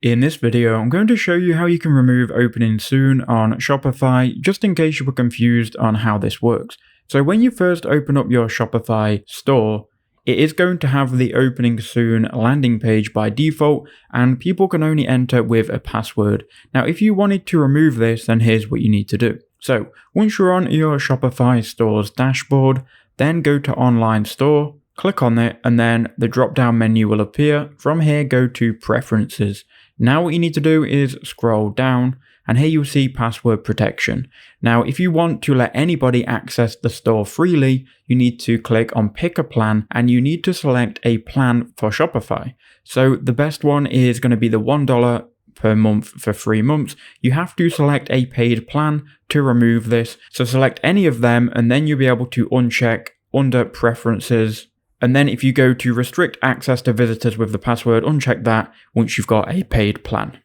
In this video, I'm going to show you how you can remove opening soon on Shopify, just in case you were confused on how this works. So when you first open up your Shopify store, it is going to have the opening soon landing page by default, and people can only enter with a password. Now, if you wanted to remove this, then here's what you need to do. So once you're on your Shopify store's dashboard, then go to Online Store, click on it, and then the drop-down menu will appear. From here, go to Preferences. Now what you need to do is scroll down, and here you'll see password protection. Now, if you want to let anybody access the store freely, you need to click on pick a plan, and you need to select a plan for Shopify. So the best one is going to be the $1 per month for 3 months. You have to select a paid plan to remove this. So select any of them, and then you'll be able to uncheck under preferences. And then if you go to restrict access to visitors with the password, uncheck that once you've got a paid plan.